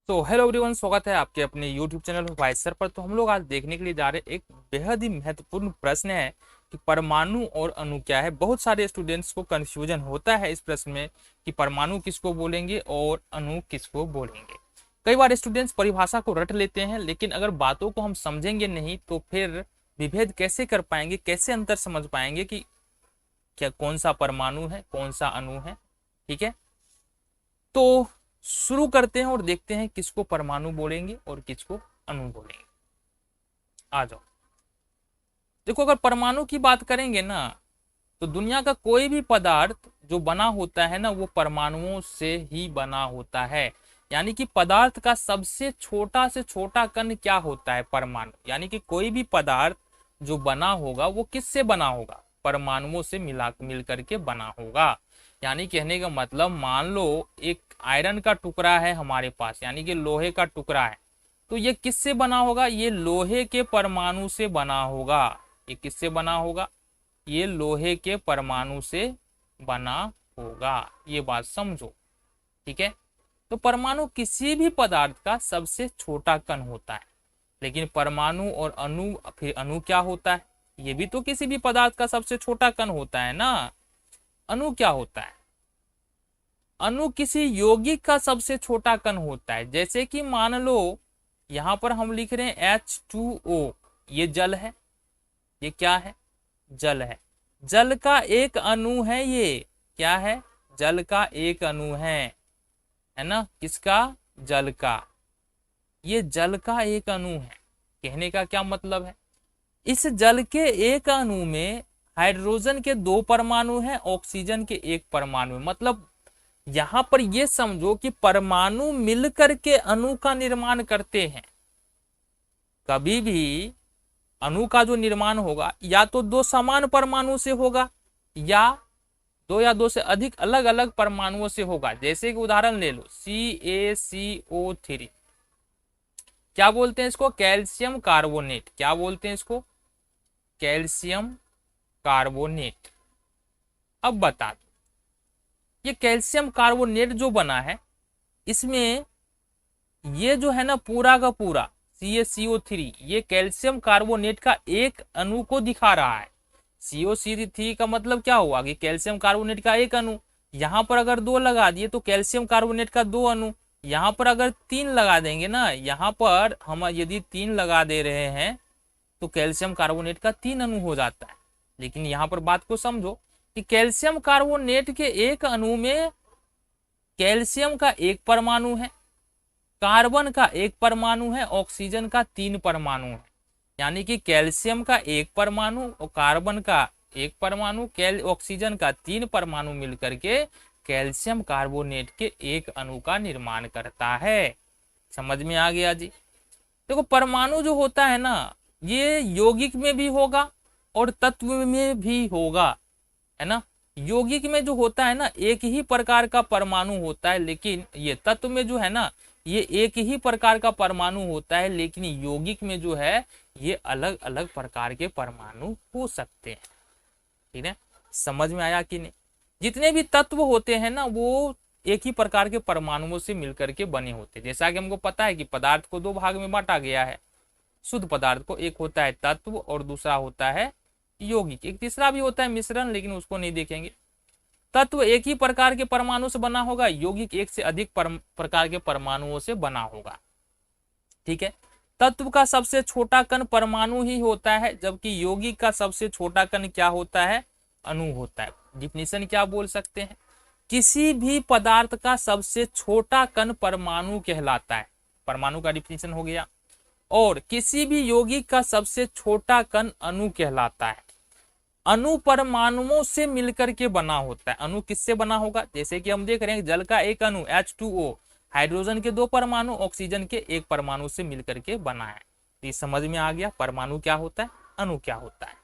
तो hello everyone, स्वागत है आपके अपने यूट्यूब चैनल वाइस सर पर। तो हम लोग आज देखने के लिए जा रहे हैं एक बेहद ही महत्वपूर्ण प्रश्न है कि परमाणु और अणु क्या है। बहुत सारे स्टूडेंट्स को कंफ्यूजन होता है इस प्रश्न में कि परमाणु किसको बोलेंगे और अणु किसको बोलेंगे। कई बार स्टूडेंट्स परिभाषा को रट लेते हैं, लेकिन अगर बातों को हम समझेंगे नहीं तो फिर विभेद कैसे कर पाएंगे, कैसे अंतर समझ पाएंगे कि क्या कौन सा परमाणु है, कौन सा अणु है। ठीक है, तो शुरू करते हैं और देखते हैं किसको परमाणु बोलेंगे और किसको अणु बोलेंगे। आ जाओ। देखो, अगर परमाणु की बात करेंगे ना तो दुनिया का कोई भी पदार्थ जो बना होता है ना वो परमाणुओं से ही बना होता है। यानी कि पदार्थ का सबसे छोटा से छोटा कण क्या होता है? परमाणु। यानी कि कोई भी पदार्थ जो बना होगा वो किससे बना होगा? परमाणुओं से मिल करके बना होगा। यानी कहने का मतलब, मान लो एक आयरन का टुकड़ा है हमारे पास, यानी कि लोहे का टुकड़ा है, तो ये किससे बना होगा? ये लोहे के परमाणु से बना होगा। ये किससे बना होगा? ये लोहे के परमाणु से बना होगा। ये बात समझो। ठीक है, तो परमाणु किसी भी पदार्थ का सबसे छोटा कण होता है। लेकिन परमाणु और अणु, फिर अणु क्या होता है? ये भी तो किसी भी पदार्थ का सबसे छोटा कण होता है ना। अणु क्या होता है? अणु किसी यौगिक का सबसे छोटा कण होता है। जैसे कि मान लो यहां पर हम लिख रहे हैं H2O, ये जल है। ये क्या है? जल है। जल का एक अणु है। ये क्या है? जल का एक अणु है ना। किसका? जल का। ये जल का एक अणु है। कहने का क्या मतलब है? इस जल के एक अणु में हाइड्रोजन के 2 परमाणु हैं, ऑक्सीजन के 1 परमाणु है। मतलब यहां पर यह समझो कि परमाणु मिलकर के अणु का निर्माण करते हैं। कभी भी अणु का जो निर्माण होगा या तो 2 समान परमाणु से होगा या 2 या 2 से अधिक अलग अलग परमाणुओं से होगा। जैसे कि उदाहरण ले लो CaCO3, क्या बोलते हैं इसको? Calcium carbonate. क्या बोलते हैं इसको? Calcium carbonate. अब बता दो, ये कैल्शियम कार्बोनेट जो बना है इसमें ये जो है ना पूरा का पूरा CaCO3, ये कैल्शियम कार्बोनेट का एक अणु को दिखा रहा है। CO3 का मतलब क्या हुआ कि कैल्शियम कार्बोनेट का एक अणु। यहां पर अगर 2 लगा दिए तो कैल्शियम कार्बोनेट का 2 अणु। यहां पर अगर 3 लगा देंगे ना, यहां पर हम यदि 3 लगा दे रहे हैं तो कैल्शियम कार्बोनेट का 3 अणु हो जाता है। लेकिन यहां पर बात को समझो कि कैल्शियम कार्बोनेट के एक अणु में कैल्शियम का 1 परमाणु है, कार्बन का 1 परमाणु है, ऑक्सीजन का 3 परमाणु है। यानी कि कैल्शियम का 1 परमाणु और कार्बन का 1 परमाणु, ऑक्सीजन का 3 परमाणु मिलकर के कैल्शियम कार्बोनेट के एक अणु का निर्माण करता है। समझ में आ गया जी? देखो, परमाणु जो होता है ना ये यौगिक में भी होगा और तत्व में भी होगा, है ना। यौगिक में जो होता है ना एक ही प्रकार का परमाणु होता है, लेकिन ये तत्व में जो है ना ये एक ही प्रकार का परमाणु होता है, लेकिन यौगिक में जो है ये अलग अलग प्रकार के परमाणु हो सकते हैं। ठीक है, समझ में आया कि नहीं? जितने भी तत्व होते हैं ना वो एक ही प्रकार के परमाणुओं से मिलकर के बने होते हैं। जैसा कि हमको पता है कि पदार्थ को 2 भाग में बांटा गया है। शुद्ध पदार्थ को, एक होता है तत्व और दूसरा होता है यौगिक। एक तीसरा भी होता है मिश्रण, लेकिन उसको नहीं देखेंगे। तत्व एक ही प्रकार के परमाणु से बना होगा, यौगिक एक से अधिक प्रकार के परमाणुओं से बना होगा। ठीक है, तत्व का सबसे छोटा कण परमाणु ही होता है, जबकि यौगिक का सबसे छोटा कण क्या होता है? अणु होता है। डिफिनीशन क्या बोल सकते हैं? किसी भी पदार्थ का सबसे छोटा कण परमाणु कहलाता है। परमाणु का डिफिनीशन हो गया। और किसी भी यौगिक का सबसे छोटा कण अणु कहलाता है। अणु परमाणुओं से मिलकर के बना होता है। अणु किससे बना होगा? जैसे कि हम देख रहे हैं जल का एक अणु H2O, हाइड्रोजन के 2 परमाणु, ऑक्सीजन के 1 परमाणु से मिलकर के बना है। तो ये समझ में आ गया परमाणु क्या होता है, अणु क्या होता है।